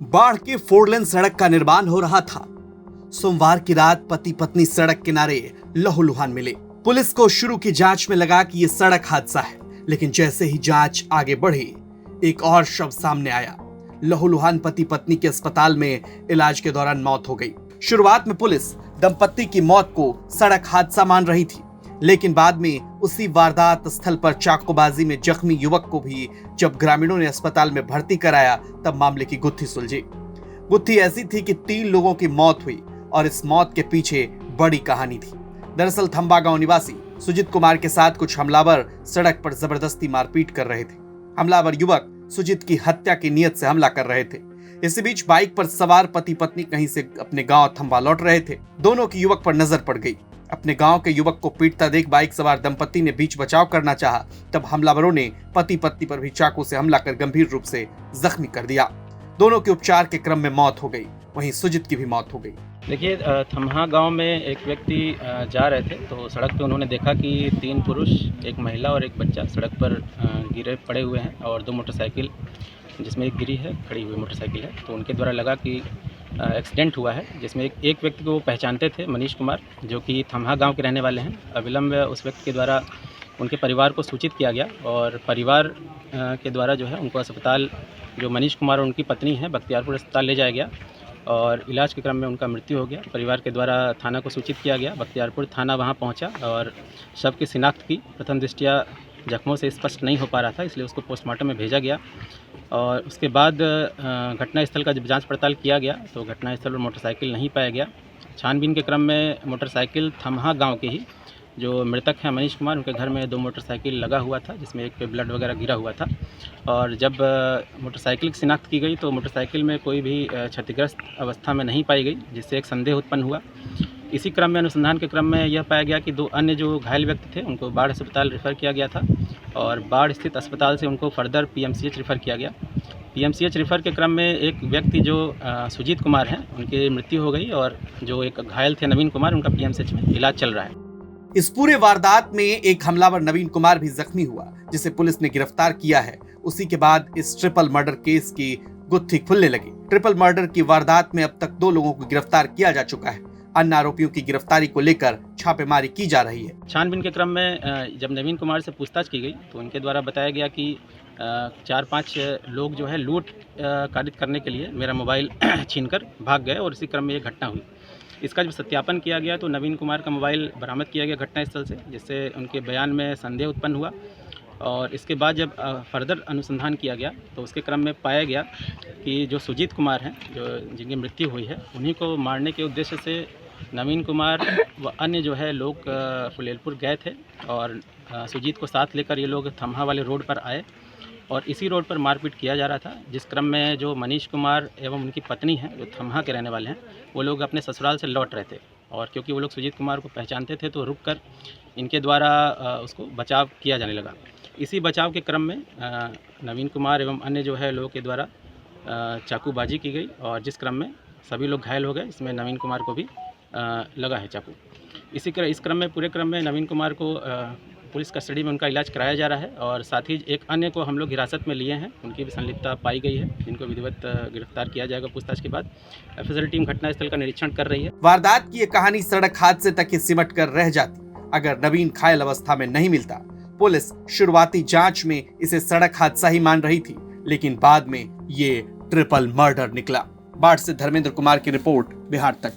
बाढ़ की 4 लेन सड़क का निर्माण हो रहा था। सोमवार की रात पति पत्नी सड़क किनारे लहूलुहान मिले। पुलिस को शुरू की जांच में लगा कि यह सड़क हादसा है, लेकिन जैसे ही जांच आगे बढ़ी, एक और शव सामने आया। लहूलुहान पति पत्नी के अस्पताल में इलाज के दौरान मौत हो गई। शुरुआत में पुलिस दंपत्ति की मौत को सड़क हादसा मान रही थी, लेकिन बाद में उसी वारदात स्थल पर चाकूबाजी में जख्मी युवक को भी जब ग्रामीणों ने अस्पताल में भर्ती कराया, तब मामले की गुत्थी सुलझी। गुत्थी ऐसी थी कि 3 लोगों की मौत हुई और इस मौत के पीछे बड़ी कहानी थी। दरअसल थंबा गांव निवासी सुजीत कुमार के साथ कुछ हमलावर सड़क पर जबरदस्ती मारपीट कर रहे थे। हमलावर युवक सुजीत की हत्या की नीयत से हमला कर रहे थे। इसी बीच बाइक पर सवार पति पत्नी कहीं से अपने गांव थंबा लौट रहे थे। दोनों की युवक पर नजर पड़ गई। अपने गांव के युवक को पीटता देख बाइक सवार दंपत्ति ने बीच बचाव करना चाहा, तब हमलावरों ने पति पत्नी पर भी चाकू से हमला कर गंभीर रूप से जख्मी कर दिया। दोनों के उपचार के क्रम में मौत हो गई, वहीं सुजीत की भी मौत हो गई। देखिए, थम्हा गांव में एक व्यक्ति जा रहे थे तो सड़क पे उन्होंने देखा कि 3 पुरुष, एक महिला और एक बच्चा सड़क पर गिरे पड़े हुए हैं और 2 मोटरसाइकिल, जिसमें एक गिरी है, खड़ी हुई मोटरसाइकिल है। तो उनके द्वारा लगा कि एक्सीडेंट हुआ है, जिसमें एक व्यक्ति को वो पहचानते थे, मनीष कुमार, जो कि थम्हा गांव के रहने वाले हैं। अविलंब उस व्यक्ति के द्वारा उनके परिवार को सूचित किया गया और परिवार के द्वारा जो है उनको अस्पताल, जो मनीष कुमार और उनकी पत्नी है, बख्तियारपुर अस्पताल ले जाया गया और इलाज के क्रम में उनका मृत्यु हो गया। परिवार के द्वारा थाना को सूचित किया गया। बख्तियारपुर थाना वहां पहुंचा और शव की शिनाख्त की। प्रथम दृष्टया जख्मों से स्पष्ट नहीं हो पा रहा था, इसलिए उसको पोस्टमार्टम में भेजा गया और उसके बाद घटनास्थल का जब जांच पड़ताल किया गया तो घटनास्थल पर मोटरसाइकिल नहीं पाया गया। छानबीन के क्रम में मोटरसाइकिल थम्हा गाँव के ही जो मृतक हैं मनीष कुमार, उनके घर में 2 मोटरसाइकिल लगा हुआ था, जिसमें एक पे ब्लड वगैरह गिरा हुआ था। और जब मोटरसाइकिल की शिनाख्त की गई तो मोटरसाइकिल में कोई भी क्षतिग्रस्त अवस्था में नहीं पाई गई, जिससे एक संदेह उत्पन्न हुआ। इसी क्रम में अनुसंधान के क्रम में यह पाया गया कि 2 अन्य जो घायल व्यक्ति थे उनको बाढ़ अस्पताल रेफ़र किया गया था और बाढ़ स्थित अस्पताल से उनको फर्दर PMCH रेफ़र किया गया। PMCH रेफ़र के क्रम में एक व्यक्ति जो सुजीत कुमार हैं, उनकी मृत्यु हो गई और जो एक घायल थे नवीन कुमार, उनका PMCH में इलाज चल रहा है। इस पूरे वारदात में एक हमलावर नवीन कुमार भी जख्मी हुआ, जिसे पुलिस ने गिरफ्तार किया है। उसी के बाद इस ट्रिपल मर्डर केस की गुत्थी खुलने लगी। ट्रिपल मर्डर की वारदात में अब तक 2 लोगों को गिरफ्तार किया जा चुका है। अन्य आरोपियों की गिरफ्तारी को लेकर छापेमारी की जा रही है। छानबीन के क्रम में जब नवीन कुमार से पूछताछ की गई तो उनके द्वारा बताया गया कि 4-5 लोग जो है लूट कारित करने के लिए मेरा मोबाइल छीनकर भाग गए और इसी क्रम में ये घटना हुई। इसका जब सत्यापन किया गया तो नवीन कुमार का मोबाइल बरामद किया गया घटनास्थल से, जिससे उनके बयान में संदेह उत्पन्न हुआ और इसके बाद जब फर्दर अनुसंधान किया गया तो उसके क्रम में पाया गया कि जो सुजीत कुमार हैं, जो जिनकी मृत्यु हुई है, उन्हीं को मारने के उद्देश्य से नवीन कुमार व अन्य जो है लोग फुलेलपुर गए थे और सुजीत को साथ लेकर ये लोग थम्हा वाले रोड पर आए और इसी रोड पर मारपीट किया जा रहा था। जिस क्रम में जो मनीष कुमार एवं उनकी पत्नी हैं, जो थम्हा के रहने वाले हैं, वो लोग अपने ससुराल से लौट रहे थे और क्योंकि वो लोग सुजीत कुमार को पहचानते थे तो रुककर इनके द्वारा उसको बचाव किया जाने लगा। इसी बचाव के क्रम में नवीन कुमार एवं अन्य जो है लोगों के द्वारा चाकूबाजी की गई और जिस क्रम में सभी लोग घायल हो गए। इसमें नवीन कुमार को भी लगा है चाकू। इस क्रम में, पूरे क्रम में नवीन कुमार को पुलिस कस्टडी में उनका इलाज कराया जा रहा है और साथ ही एक अन्य को हम लोग हिरासत में लिए हैं, उनकी भी संलिप्तता पाई गई है, जिनको विधिवत गिरफ्तार किया जाएगा पूछताछ के बाद। FSL टीम घटनास्थल का निरीक्षण कर रही है। वारदात की ये कहानी सड़क हादसे तक ही सिमट कर रह जाती अगर नवीन घायल अवस्था में नहीं मिलता। पुलिस शुरुआती जांच में इसे सड़क हादसा ही मान रही थी, लेकिन बाद में ये ट्रिपल मर्डर निकला। बाढ़ से धर्मेंद्र कुमार की रिपोर्ट, बिहार तक।